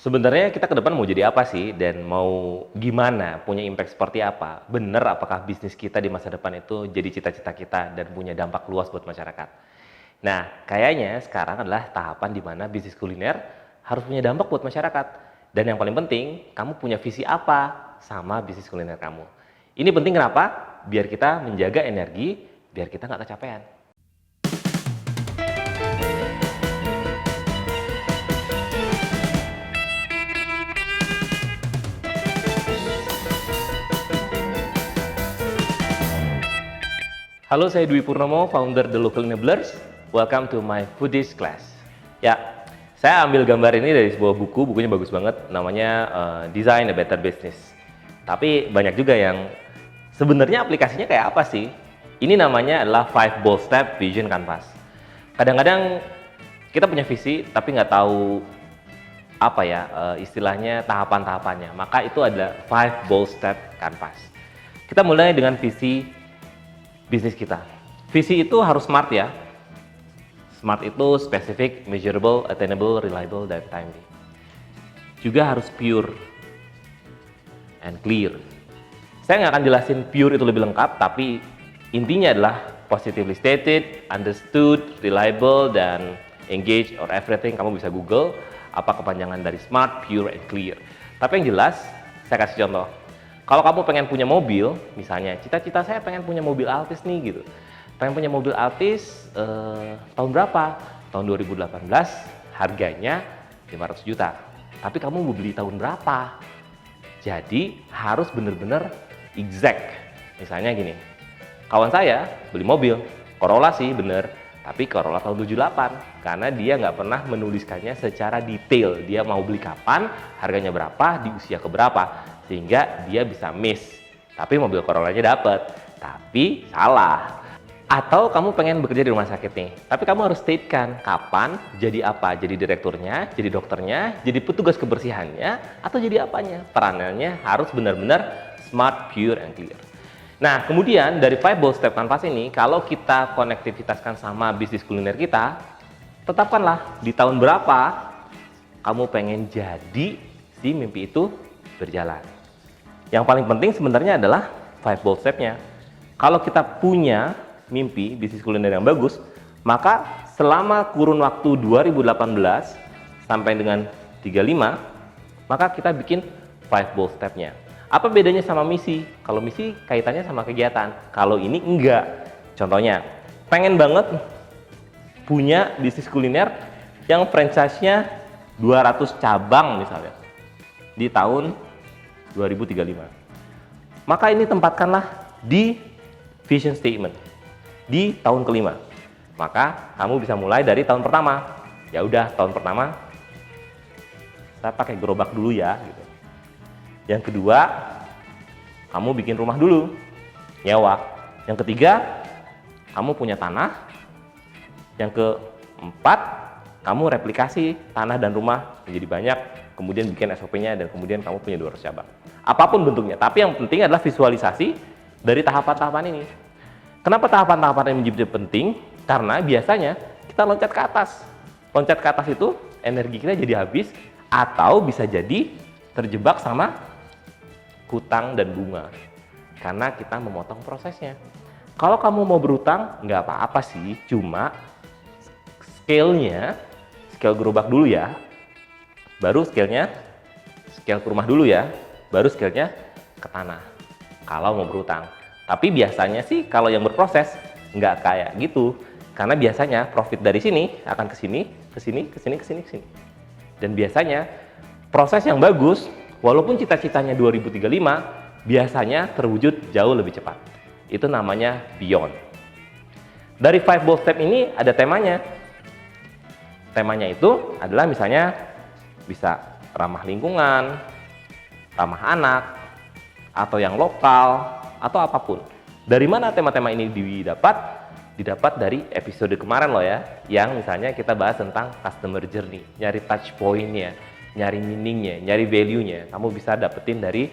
Sebenarnya kita ke depan mau jadi apa sih dan mau gimana, punya impact seperti apa? Bener apakah bisnis kita di masa depan itu jadi cita-cita kita dan punya dampak luas buat masyarakat? Nah, kayaknya sekarang adalah tahapan di mana bisnis kuliner harus punya dampak buat masyarakat. Dan yang paling penting, kamu punya visi apa sama bisnis kuliner kamu. Ini penting kenapa? Biar kita menjaga energi, biar kita nggak kecapean. Halo, saya Dwi Purnomo, founder The Local Enablers. Welcome to my foodies class. Ya, saya ambil gambar ini dari sebuah buku, bukunya bagus banget, namanya Design a Better Business. Tapi banyak juga yang sebenarnya aplikasinya kayak apa sih? Ini namanya adalah 5 Bold Step Vision Canvas. Kadang-kadang kita punya visi, tapi nggak tahu apa ya istilahnya tahapan-tahapannya. Maka itu ada 5 Bold Step Canvas. Kita mulai dengan visi bisnis kita. Visi itu harus smart ya. Smart itu specific, measurable, attainable, reliable, dan timely. Juga harus pure and clear. Saya nggak akan jelasin pure itu lebih lengkap, tapi intinya adalah positively stated, understood, reliable, dan engage or everything. Kamu bisa Google apa kepanjangan dari smart, pure, and clear. Tapi yang jelas, saya kasih contoh. Kalau kamu pengen punya mobil, misalnya cita-cita saya pengen punya mobil Altis nih gitu. Pengen punya mobil Altis tahun berapa? Tahun 2018, harganya 500 juta. Tapi kamu mau beli tahun berapa? Jadi harus bener-bener exact. Misalnya gini, kawan saya beli mobil, Corolla sih bener, tapi Corolla tahun 78. Karena dia nggak pernah menuliskannya secara detail. Dia mau beli kapan, harganya berapa, di usia keberapa. Sehingga dia bisa miss, tapi mobil Corollanya dapat, tapi salah. Atau kamu pengen bekerja di rumah sakit nih, tapi kamu harus statekan kapan, jadi apa, jadi direkturnya, jadi dokternya, jadi petugas kebersihannya, atau jadi apanya. Peranannya harus benar-benar smart, pure, and clear. Nah, kemudian dari 5 Bold Step Canvas ini, kalau kita konektivitaskan sama bisnis kuliner kita, tetapkanlah di tahun berapa kamu pengen jadi si mimpi itu berjalan. Yang paling penting sebenarnya adalah 5 bold step-nya. Kalau kita punya mimpi bisnis kuliner yang bagus, maka selama kurun waktu 2018 sampai dengan 35, maka kita bikin 5 bold step-nya. Apa bedanya sama misi? Kalau misi kaitannya sama kegiatan. Kalau ini enggak. Contohnya, pengen banget punya bisnis kuliner yang franchise-nya 200 cabang misalnya di tahun 2035. Maka ini tempatkanlah di vision statement di tahun kelima. Maka kamu bisa mulai dari tahun pertama. Ya udah, tahun pertama saya pakai gerobak dulu ya gitu. Yang kedua, kamu bikin rumah dulu, nyewa. Yang ketiga, kamu punya tanah. Yang keempat, kamu replikasi tanah dan rumah menjadi banyak, kemudian bikin SOP-nya, dan kemudian kamu punya 200 cabang. Apapun bentuknya, tapi yang penting adalah visualisasi dari tahapan-tahapan ini. Kenapa tahapan-tahapan ini menjadi penting? Karena biasanya kita loncat ke atas. Loncat ke atas itu energi kita jadi habis, atau bisa jadi terjebak sama hutang dan bunga. Karena kita memotong prosesnya. Kalau kamu mau berhutang, nggak apa-apa sih, cuma scale gerobak dulu ya, baru scale ke rumah dulu ya, baru scale-nya ke tanah kalau mau berhutang. Tapi biasanya sih kalau yang berproses nggak kayak gitu, karena biasanya profit dari sini akan ke sini, ke sini, ke sini, ke sini, ke sini. Dan biasanya proses yang bagus, walaupun cita-citanya 2035, biasanya terwujud jauh lebih cepat. Itu namanya beyond. Dari 5 bold step ini ada temanya. Temanya itu adalah misalnya bisa ramah lingkungan, ramah anak, atau yang lokal, atau apapun. Dari mana tema-tema ini didapat? Didapat dari episode kemarin loh ya, yang misalnya kita bahas tentang customer journey, nyari touch point-nya, nyari meaning-nya, nyari value-nya. Kamu bisa dapetin dari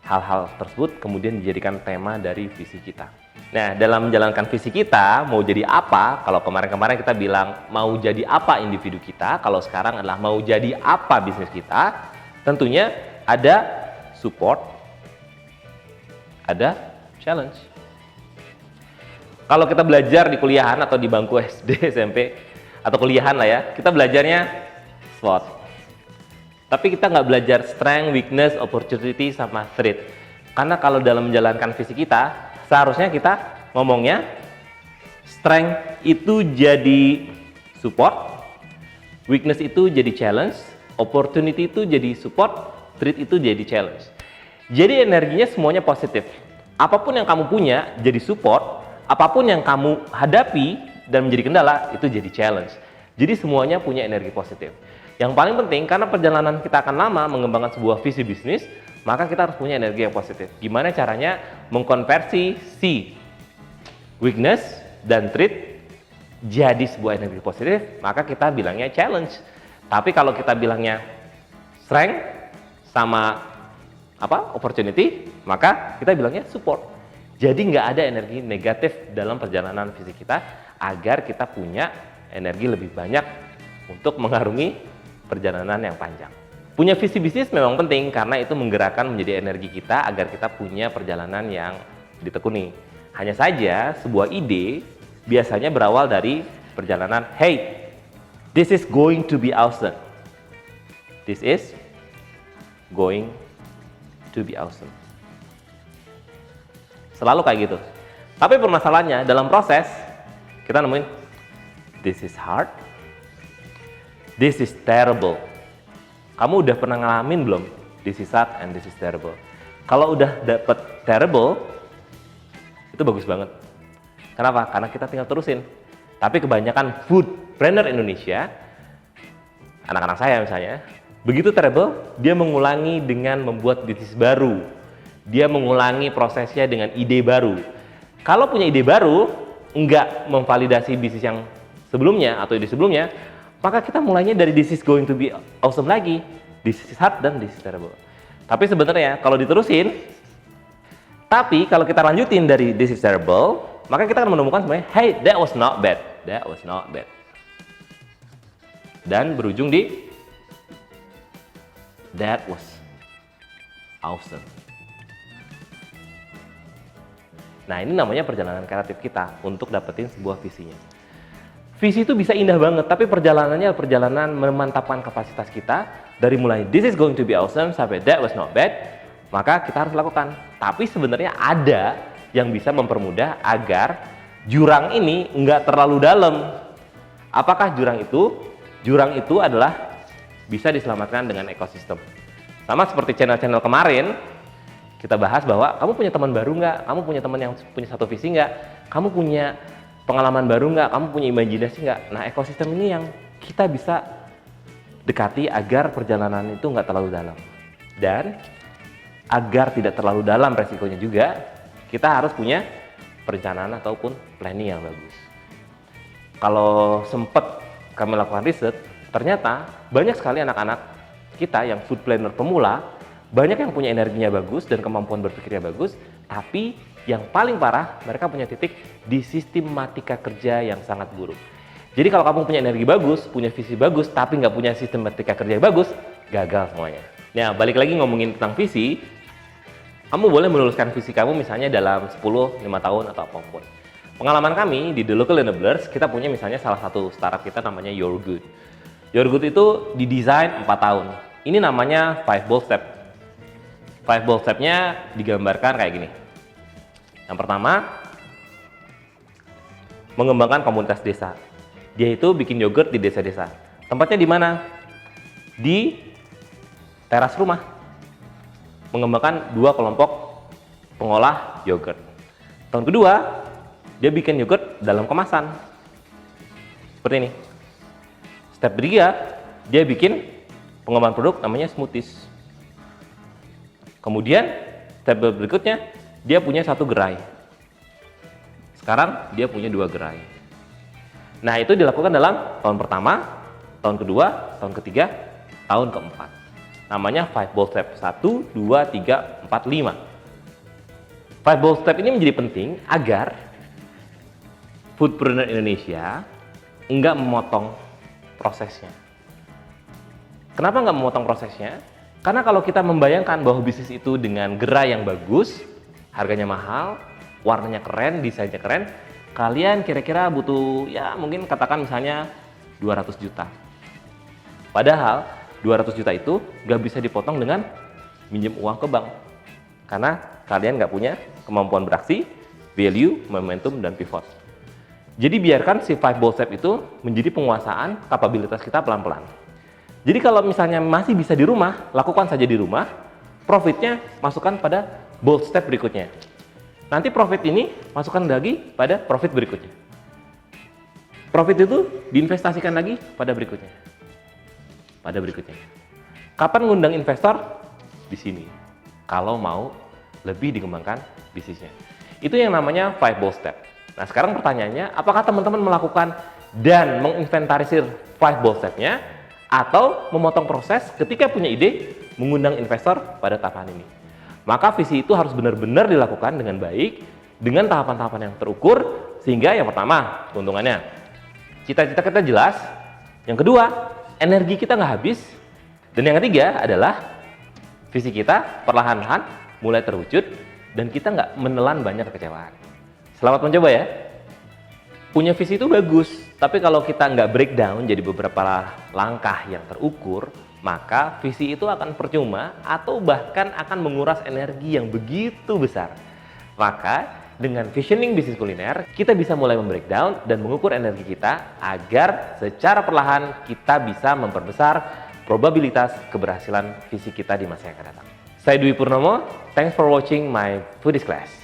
hal-hal tersebut, kemudian dijadikan tema dari visi kita. Nah, dalam menjalankan visi kita, mau jadi apa? Kalau kemarin-kemarin kita bilang mau jadi apa individu kita, kalau sekarang adalah mau jadi apa bisnis kita, tentunya ada support, ada challenge. Kalau kita belajar di kuliahan atau di bangku SD, SMP, atau kuliahan lah ya, kita belajarnya SWOT. Tapi kita nggak belajar strength, weakness, opportunity, sama threat. Karena kalau dalam menjalankan visi kita, seharusnya kita ngomongnya strength itu jadi support, weakness itu jadi challenge, opportunity itu jadi support, threat itu jadi challenge. Jadi energinya semuanya positif. Apapun yang kamu punya jadi support, apapun yang kamu hadapi dan menjadi kendala itu jadi challenge. Jadi semuanya punya energi positif. Yang paling penting, karena perjalanan kita akan lama mengembangkan sebuah visi bisnis, maka kita harus punya energi yang positif. Gimana caranya mengkonversi si weakness dan threat jadi sebuah energi positif, maka kita bilangnya challenge. Tapi kalau kita bilangnya strength sama opportunity, maka kita bilangnya support. Jadi nggak ada energi negatif dalam perjalanan visi kita, agar kita punya energi lebih banyak untuk mengarungi perjalanan yang panjang. Punya visi bisnis memang penting karena itu menggerakkan menjadi energi kita agar kita punya perjalanan yang ditekuni. Hanya saja sebuah ide biasanya berawal dari perjalanan, hey, this is going to be awesome. This is going to be awesome. Selalu kayak gitu. Tapi permasalahannya dalam proses kita nemuin this is hard, this is terrible. Kamu udah pernah ngalamin belum? This is hard and this is terrible. Kalau udah dapet terrible, itu bagus banget. Kenapa? Karena kita tinggal terusin. Tapi kebanyakan foodpreneur Indonesia, anak-anak saya misalnya, begitu terrible, dia mengulangi dengan membuat bisnis baru. Dia mengulangi prosesnya dengan ide baru. Kalau punya ide baru, nggak memvalidasi bisnis yang sebelumnya atau ide sebelumnya, maka kita mulainya dari this is going to be awesome lagi. This is hard dan this is terrible. Tapi sebenarnya kalau diterusin, tapi kalau kita lanjutin dari this is terrible, maka kita akan menemukan sebenarnya, hey, that was not bad. That was not bad. Dan berujung di that was awesome. Nah, ini namanya perjalanan kreatif kita untuk dapetin sebuah visinya. Visi itu bisa indah banget, tapi perjalanannya perjalanan memantapkan kapasitas kita dari mulai this is going to be awesome sampai that was not bad, maka kita harus lakukan. Tapi sebenarnya ada yang bisa mempermudah agar jurang ini nggak terlalu dalam. Apakah jurang itu? Jurang itu adalah bisa diselamatkan dengan ekosistem. Sama seperti channel-channel kemarin, kita bahas bahwa kamu punya teman baru nggak? Kamu punya teman yang punya satu visi nggak? Kamu punya pengalaman baru nggak? Kamu punya imajinasi nggak? Nah, ekosistem ini yang kita bisa dekati agar perjalanan itu nggak terlalu dalam. Dan agar tidak terlalu dalam resikonya juga, kita harus punya perencanaan ataupun planning yang bagus. Kalau sempat kami lakukan riset, ternyata banyak sekali anak-anak kita yang food planner pemula, banyak yang punya energinya bagus dan kemampuan berpikirnya bagus, tapi yang paling parah, mereka punya titik di sistematika kerja yang sangat buruk. Jadi kalau kamu punya energi bagus, punya visi bagus, tapi nggak punya sistematika kerja yang bagus, gagal semuanya. Nah, balik lagi ngomongin tentang visi, kamu boleh menuliskan visi kamu misalnya dalam 10, 5 tahun atau apapun. Pengalaman kami di The Local Enablers, kita punya misalnya salah satu startup kita namanya Your Good. Your Good itu didesain 4 tahun. Ini namanya 5 bold step. 5 bold step-nya digambarkan kayak gini. Yang pertama, mengembangkan komunitas desa. Dia itu bikin yogurt di desa-desa. Tempatnya di mana? Di teras rumah. Mengembangkan 2 kelompok pengolah yogurt. Tahun kedua, dia bikin yogurt dalam kemasan. Seperti ini. Step 3, dia bikin pengembangan produk namanya smoothies. Kemudian step berikutnya dia punya 1 gerai. Sekarang dia punya 2 gerai. Nah, itu dilakukan dalam tahun pertama, tahun kedua, tahun ketiga, tahun keempat. Namanya 5 bold step. 1, 2, 3, 4, 5. Five bold step ini menjadi penting agar foodpreneur Indonesia nggak memotong prosesnya. Kenapa nggak memotong prosesnya? Karena kalau kita membayangkan bahwa bisnis itu dengan gerai yang bagus, harganya mahal, warnanya keren, desainnya keren, kalian kira-kira butuh ya mungkin katakan misalnya 200 juta. Padahal 200 juta itu nggak bisa dipotong dengan minjem uang ke bank. Karena kalian nggak punya kemampuan beraksi, value, momentum, dan pivot. Jadi biarkan si five bold step itu menjadi penguasaan kapabilitas kita pelan-pelan. Jadi kalau misalnya masih bisa di rumah, lakukan saja di rumah, profitnya masukkan pada bold step berikutnya. Nanti profit ini masukkan lagi pada profit berikutnya. Profit itu diinvestasikan lagi pada berikutnya. Pada berikutnya. Kapan ngundang investor? Di sini. Kalau mau lebih dikembangkan bisnisnya. Itu yang namanya five bold step. Nah sekarang pertanyaannya, apakah teman-teman melakukan dan menginventarisir five bold step-nya atau memotong proses ketika punya ide mengundang investor pada tahapan ini? Maka visi itu harus benar-benar dilakukan dengan baik, dengan tahapan-tahapan yang terukur, sehingga yang pertama, keuntungannya, cita-cita kita jelas, yang kedua, energi kita nggak habis, dan yang ketiga adalah visi kita perlahan-lahan mulai terwujud, dan kita nggak menelan banyak kekecewaan. Selamat mencoba ya. Punya visi itu bagus, tapi kalau kita nggak breakdown jadi beberapa langkah yang terukur, maka visi itu akan percuma atau bahkan akan menguras energi yang begitu besar. Maka dengan visioning bisnis kuliner, kita bisa mulai membreakdown dan mengukur energi kita agar secara perlahan kita bisa memperbesar probabilitas keberhasilan visi kita di masa yang akan datang. Saya Dwi Purnomo, thanks for watching my Foodies Class.